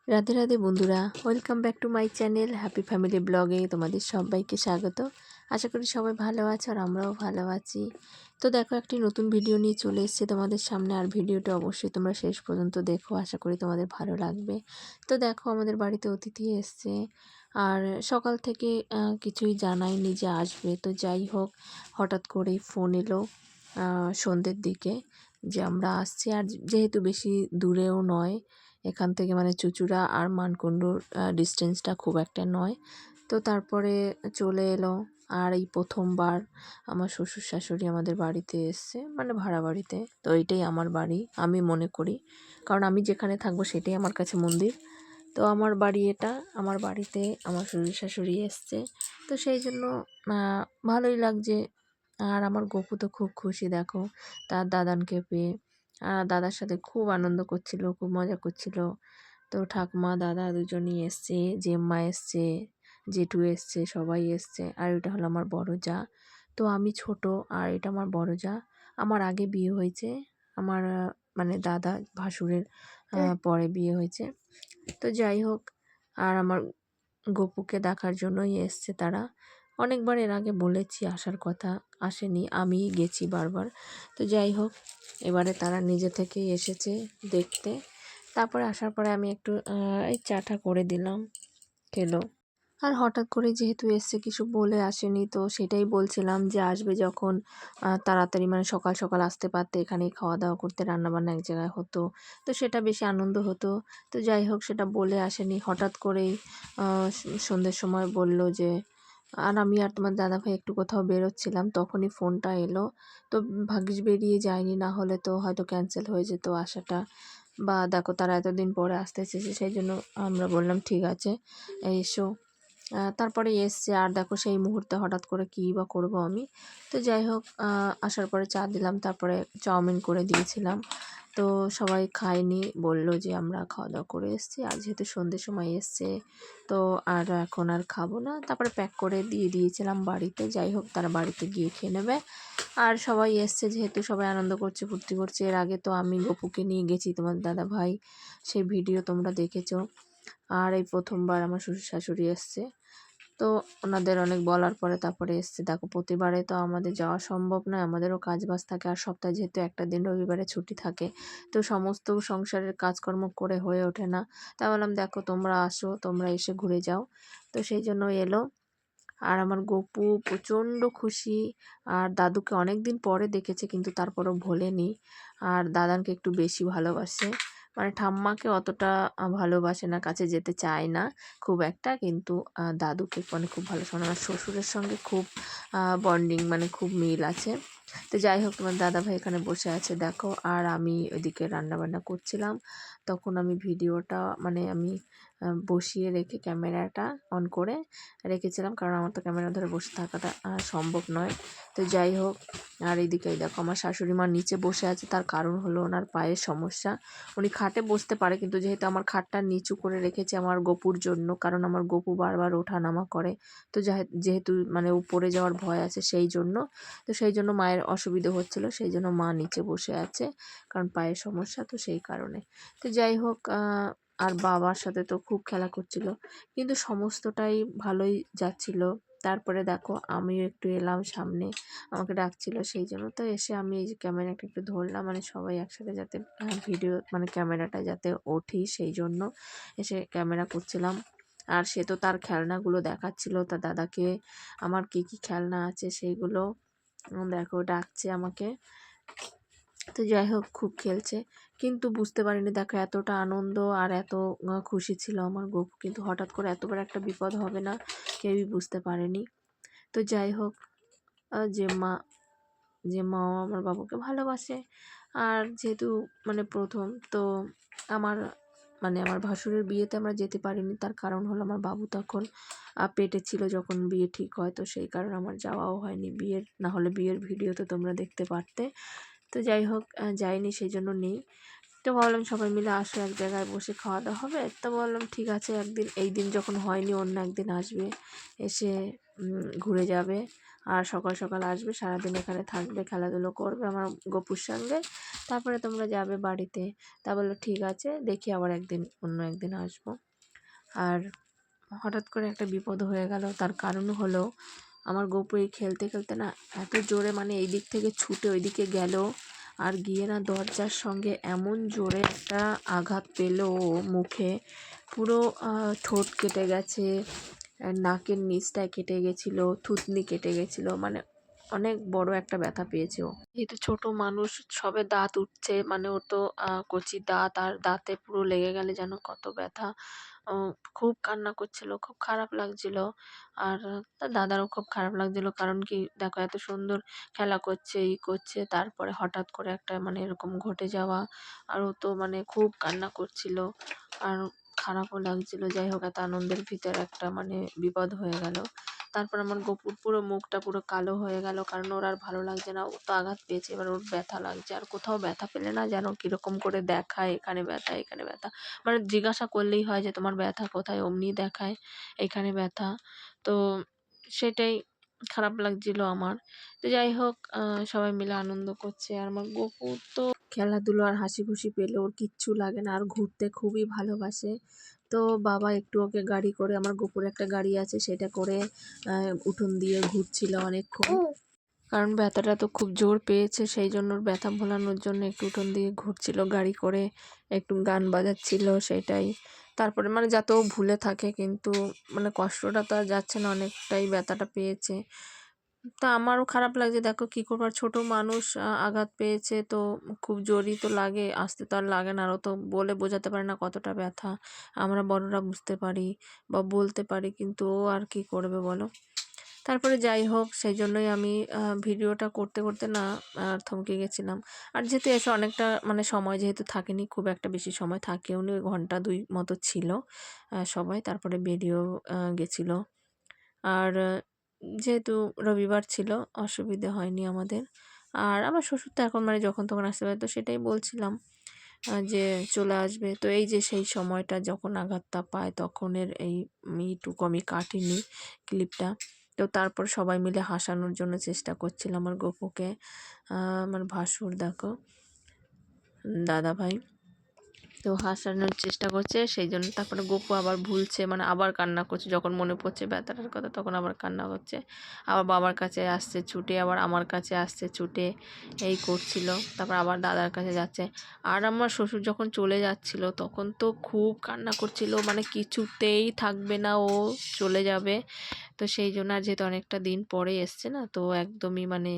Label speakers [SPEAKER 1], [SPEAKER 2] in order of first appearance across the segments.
[SPEAKER 1] রাধে রাধে বন্ধুরা, welcome back to my channel happy family ব্লগে তোমাদের সবাইকে স্বাগত। আশা করি সবাই ভালো আছো আর আমরাও ভালো আছি। তো দেখো, একটি নতুন ভিডিও নিয়ে চলে এসেছি তোমাদের সামনে, আর ভিডিওটা অবশ্যই তোমরা শেষ পর্যন্ত দেখো, আশা করি তোমাদের ভালো লাগবে। তো দেখো, আমাদের বাড়িতে অতিথি এসছে আর সকাল থেকে কিছুই জানায়নি যে আসবে। তো যাই হোক, হঠাৎ করেই ফোন এলো সন্ধ্যের দিকে যে আমরা আসছি, আর যেহেতু বেশি দূরেও নয় এখান থেকে, মানে চুঁচুড়া আর মানকুণ্ডুর ডিস্টেন্সটা খুব একটা নয়। তো তারপরে চলে এলো। আর এই প্রথমবার আমার শ্বশুর শাশুড়ি আমাদের বাড়িতে এসছে, মানে ভাড়া বাড়িতে। তো এইটাই আমার বাড়ি আমি মনে করি, কারণ আমি যেখানে থাকবো সেটাই আমার কাছে মন্দির। তো আমার বাড়ি এটা, আমার বাড়িতে আমার শ্বশুর শাশুড়ি এসছে। তো সেই জন্য ভালোই লাগছে। আর আমার গপু তো খুব খুশি, দেখো তার দাদানকে পেয়ে। দাদার সাথে খুব আনন্দ করছিল, খুব মজা করছিল। তো ঠাকুমা দাদা দুজনই এসছে, জেম্মা এসছে, জেঠু এসছে, সবাই এসছে। আর এটা হলো আমার বড় যা। তো আমি ছোট, আর এটা আমার বড় যা। আমার আগে বিয়ে হয়েছে, আমার মানে দাদা ভাসুরের পরে বিয়ে হয়েছে। তো যাই হোক, আর আমার গপুকে দেখার জন্যই এসছে তারা। অনেকবার এর আগে বলেছি আসার কথা, আসেনি, আমিই গেছি বারবার। তো যাই হোক, এবারে তারা নিজে থেকেই এসেছে দেখতে। তারপরে আসার পরে আমি একটু এই চাটা করে দিলাম, খেলো। আর হঠাৎ করে যেহেতু এসছে, কিছু বলে আসেনি, তো সেটাই বলছিলাম যে আসবে যখন তাড়াতাড়ি, মানে সকাল সকাল আসতে পারতে, এখানেই খাওয়া দাওয়া করতে, রান্নাবান্না এক জায়গায় হতো, তো সেটা বেশি আনন্দ হতো। তো যাই হোক, সেটা বলে আসেনি, হঠাৎ করেই সন্ধ্যের সময় বলল যে। আর আমি আর তোমার দাদাভাই একটু কোথাও বেরোচ্ছিলাম, তখনই ফোনটা এলো। তো ভাগ্যিস বেরিয়ে যায়নি, না হলে তো হয়তো ক্যান্সেল হয়ে যেত আসাটা। বা দেখো, তারা এতদিন পরে আসতে এসেছে, সেই জন্য আমরা বললাম ঠিক আছে এসো। তারপরে এসছে, আর দেখো সেই মুহূর্তে হঠাৎ করে কী বা করবো আমি। তো যাই হোক, আসার পরে চা দিলাম, তারপরে চাউমিন করে দিয়েছিলাম। তো সবাই খায়নি, বলল যে আমরা খাওয়া দাওয়া করে এসেছি, আর যেহেতু সন্ধ্যের সময় এসছে তো আর এখন আর খাবো না। তারপরে প্যাক করে দিয়ে দিয়েছিলাম বাড়িতে। যাই হোক, তারা বাড়িতে গিয়ে খেয়ে নেবে। আর সবাই এসছে যেহেতু, সবাই আনন্দ করছে, ফুর্তি করছে। এর আগে তো আমি গপুকে নিয়ে গেছি তোমার দাদা ভাই, সেই ভিডিও তোমরা দেখেছো। আর এই প্রথমবার আমার শ্বশুর শাশুড়ি এসছে। তো ওনাদের অনেক বলার পরে তারপরে এসছে। দেখো, প্রতিবারে তো আমাদের যাওয়া সম্ভব নয়, আমাদেরও কাজ বাজ থাকে, আর সপ্তাহে যেহেতু একটা দিন রবিবারে ছুটি থাকে, তো সমস্ত সংসারের কাজকর্ম করে হয়ে ওঠে না। তাই বললাম দেখো, তোমরা আসো, তোমরা এসে ঘুরে যাও। তো সেই জন্য এলো। আর আমার গপু প্রচণ্ড খুশি। আর দাদুকে অনেক দিন পরে দেখেছে, কিন্তু তারপরও ভোলেনি। আর দাদানকে একটু বেশি ভালোবাসে, মানে ঠাম্মাকে অতটা ভালোবাসে না, কাছে যেতে চায় না খুব একটা, কিন্তু দাদুকে মানে খুব ভালোবাসে। মানে আমার শ্বশুরের সঙ্গে খুব বন্ডিং, মানে খুব মিল আছে। তো যাই হোক, তোমার দাদাভাই এখানে বসে আছে দেখো, আর আমি ওইদিকে রান্নাবান্না করছিলাম। তখন আমি ভিডিওটা, মানে আমি বসিয়ে রেখে ক্যামেরাটা অন করে রেখেছিলাম, কারণ আমার তো ক্যামেরা ধরে বসে থাকাটা সম্ভব নয়। তো যাই হোক, আর এইদিকে দেখো আমার শাশুড়ি মা নিচে বসে আছে, তার কারণ হলো ওনার পায়ের সমস্যা। উনি খাটে বসতে পারে, কিন্তু যেহেতু আমার খাটটা নিচু করে রেখেছি আমার গপুর জন্য, কারণ আমার গপু বারবার ওঠা নামা করে। তো যেহেতু মানে উপরে যাওয়ার ভয় আছে, সেই জন্য। তো সেই জন্য মায়ের অসুবিধে হচ্ছিল, সেই জন্য মা নিচে বসে আছে, কারণ পায়ের সমস্যা, তো সেই কারণে। তো যাই হোক, আর বাবার সাথে তো খুব খেলা করছিল, কিন্তু সমস্তটাই ভালোই যাচ্ছিল। তারপরে দেখো, আমিও একটু এলাম সামনে, আমাকে ডাকছিল, সেই জন্য তো এসে আমি এই যে ক্যামেরাটা একটু ধরলাম, মানে সবাই একসাথে যাতে ভিডিও, মানে ক্যামেরাটা যাতে ওঠি, সেই জন্য এসে ক্যামেরা করছিলাম। আর সে তো তার খেলনাগুলো দেখাচ্ছিল তার দাদাকে, আমার কি কি খেলনা আছে সেইগুলো। দেখো, ডাকছে আমাকে। তো যাই হোক, খুব খেলছে, কিন্তু বুঝতে পারিনি, দেখো এতটা আনন্দ আর এত খুশি ছিল আমার গপু, কিন্তু হঠাৎ করে এত বড় একটা বিপদ হবে না কেউই বুঝতে পারেনি। তো যাই হোক, যে মাও আমার বাবুকে ভালোবাসে। আর যেহেতু মানে প্রথম তো, আমার মানে আমার ভাসুরের বিয়েতে আমরা যেতে পারিনি, তার কারণ হলো আমার বাবু তখন পেটে ছিল যখন বিয়ে ঠিক হয়, তো সেই কারণে আমার যাওয়াও হয়নি বিয়ের, না হলে বিয়ের ভিডিও তো তোমরা দেখতে পারতে। তো যাই হোক, যাইনি, সেই জন্য নেই। তো ভাবলাম সবাই মিলে আসো, এক জায়গায় বসে খাওয়া দাওয়া হবে। তো বললাম ঠিক আছে, একদিন, এই দিন যখন হয়নি অন্য একদিন আসবে, এসে ঘুরে যাবে। আর সকাল সকাল আসবে, সারাদিন এখানে থাকবে, খেলাধুলো করবে আমার গপুর সঙ্গে, তারপরে তোমরা যাবে বাড়িতে। তা বললো ঠিক আছে, দেখি আবার একদিন অন্য একদিন আসবো। আর হঠাৎ করে একটা বিপদ হয়ে গেল। তার কারণ হলো আমার গপু এই খেলতে খেলতে না এত জোরে মানে এই দিক থেকে ছুটে ওই দিকে গেল, আর গিয়ে না দরজার সঙ্গে এমন জোরে একটা আঘাত পেল ও মুখে, পুরো ঠোঁট কেটে গেছে, নাকের নিচটায় কেটে গেছিলো, থুতনি কেটে গেছিলো, মানে অনেক বড় একটা ব্যথা পেয়েছে ও। যেহেতু ছোট মানুষ, সবে দাঁত উঠছে, মানে ওর তো কচি দাঁত, আর দাঁতে পুরো লেগে গেলে যেন কত ব্যথা। ও খুব কান্না করছিল, খুব খারাপ লাগছিল। আর তার দাদারও খুব খারাপ লাগছিল, কারণ কি দেখো এত সুন্দর খেলা করছে, ই করছে, তারপরে হঠাৎ করে একটা মানে এরকম ঘটে যাওয়া। আর ও তো মানে খুব কান্না করছিল, আর খারাপও লাগছিল। যাই হোক, এত আনন্দের ভিতর একটা মানে বিপদ হয়ে গেল। তারপর আমার গপুর পুরো মুখটা পুরো কালো হয়ে গেল, কারণ ওর আর ভালো লাগছে না, ও তো আঘাত পেয়েছে, এবার ওর ব্যথা লাগছে। আর কোথাও ব্যথা পেলে না যেন কীরকম করে দেখায়, এখানে ব্যথা, এখানে ব্যথা, মানে জিজ্ঞাসা করলেই হয় যে তোমার ব্যথা কোথায়, অমনি দেখায় এখানে ব্যথা। তো সেটাই খারাপ লাগছিল আমার। তো যাই হোক, সবাই মিলে আনন্দ করছে। আর আমার গপু তো খেলাধুলো আর হাসি খুশি পেলে ওর কিচ্ছু লাগে না, আর ঘুরতে খুবই ভালোবাসে। তো বাবা একটু ওকে গাড়ি করে, আমার গপুর একটা গাড়ি আছে, সেটা করে উঠোন দিয়ে ঘুরছিল অনেকক্ষণ। কারণ ব্যথাটা তো খুব জোর পেয়েছে, সেই জন্য ওর ব্যথা ভোলানোর জন্য একটু উঠোন দিয়ে ঘুরছিল গাড়ি করে, একটু গান বাজাচ্ছিল সেটাই। তারপরে মানে যাতে ও ভুলে থাকে, কিন্তু মানে কষ্টটা তো আর যাচ্ছে না, অনেকটাই ব্যথাটা পেয়েছে। তা আমারও খারাপ লাগছে, দেখো কী করবার, ছোট মানুষ আঘাত পেয়েছে তো খুব জোরই তো লাগে, আসতে তো আর লাগে না। আরও তো বলে বোঝাতে পারে না কতটা ব্যথা, আমরা বড়রা বুঝতে পারি বা বলতে পারি, কিন্তু ও আর কি করবে বলো। তারপরে যাই হোক, সেই জন্যই আমি ভিডিওটা করতে করতে না থমকে গেছিলাম। আর যেহেতু এসে অনেকটা মানে সময় যেহেতু থাকেনি, খুব একটা বেশি সময় থাকেও নি, ওই ঘন্টা ২ মতো ছিল সবাই, তারপরে বেরিয়েও গেছিলো। আর যেহেতু রবিবার ছিল, অসুবিধে হয়নি আমাদের। আর আমার শ্বশুর তো এখন মানে যখন তখন আসতে পারে, তো সেটাই বলছিলাম যে চলে আসবে। তো এই যে সেই সময়টা যখন আঘাতটা পায় তখনের এই ইটুকু আমি কাটিনি ক্লিপটা। তো তারপর সবাই মিলে হাসানোর জন্য চেষ্টা করছিলাম আমার গপুকে। আমার ভাসুর দেখো, দাদাভাই, তো হাসানোর চেষ্টা করছে, সেই জন্য তারপরে গপু আবার ভুলছে, মানে আবার কান্না করছে, যখন মনে পড়ছে ব্যথাটার কথা তখন আবার কান্না করছে, আবার বাবার কাছে আসছে ছুটে, আবার আমার কাছে আসছে ছুটে, এই করছিল। তারপর আবার দাদার কাছে যাচ্ছে। আর আমার শ্বশুর যখন চলে যাচ্ছিল তখন তো খুব কান্না করছিল, মানে কিছুতেই থাকবে না, ও চলে যাবে। তো সেই জন্য, আর যেহেতু অনেকটা দিন পরে এসছে না, তো একদমই মানে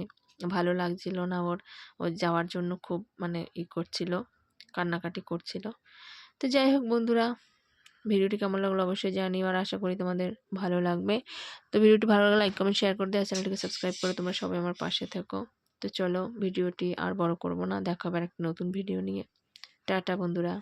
[SPEAKER 1] ভালো লাগছিল না ওর, ওর যাওয়ার জন্য খুব মানে করছিল, কান্নাকাটি করছিল। তো যাই হোক বন্ধুরা, ভিডিওটি কেমন লাগলো অবশ্যই জানিও, আর আশা করি তোমাদের ভালো লাগবে। তো ভিডিওটি ভালো লাগলে লাইক কমেন্ট শেয়ার করে দেওয়া, চ্যানেলটিকে সাবস্ক্রাইব করে তোমরা সবাই আমার পাশে থেকো। তো চলো ভিডিওটি আর বড় করব না, দেখা হবে একটা নতুন ভিডিও নিয়ে। টাটা বন্ধুরা।